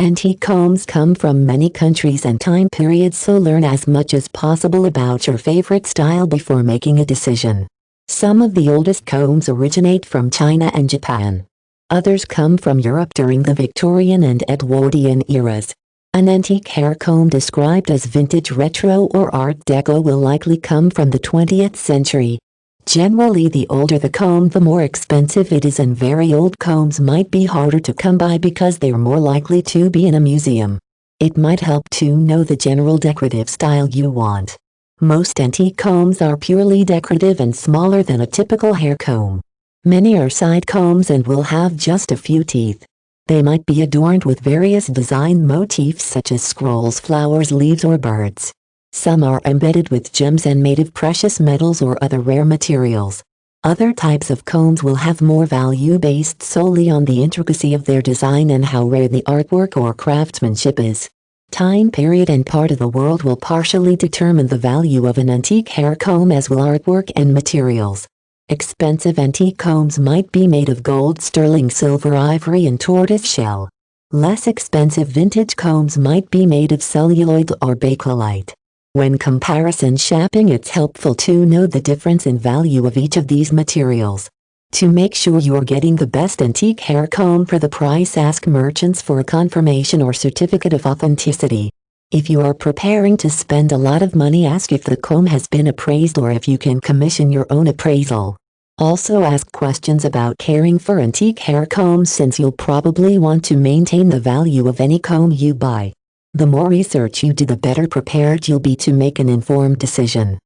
Antique combs come from many countries and time periods, so learn as much as possible about your favorite style before making a decision. Some of the oldest combs originate from China and Japan. Others come from Europe during the Victorian and Edwardian eras. An antique hair comb described as vintage, retro, or Art Deco will likely come from the 20th century. Generally, the older the comb, the more expensive it is, and very old combs might be harder to come by because they're more likely to be in a museum. It might help to know the general decorative style you want. Most antique combs are purely decorative and smaller than a typical hair comb. Many are side combs and will have just a few teeth. They might be adorned with various design motifs such as scrolls, flowers, leaves, or birds. Some are embedded with gems and made of precious metals or other rare materials. Other types of combs will have more value based solely on the intricacy of their design and how rare the artwork or craftsmanship is. Time period and part of the world will partially determine the value of an antique hair comb, as will artwork and materials. Expensive antique combs might be made of gold, sterling, silver, ivory, and tortoise shell. Less expensive vintage combs might be made of celluloid or bakelite. When comparison shopping, it's helpful to know the difference in value of each of these materials. To make sure you're getting the best antique hair comb for the price, ask merchants for a confirmation or certificate of authenticity. If you are preparing to spend a lot of money, ask if the comb has been appraised or if you can commission your own appraisal. Also ask questions about caring for antique hair combs, since you'll probably want to maintain the value of any comb you buy. The more research you do, the better prepared you'll be to make an informed decision.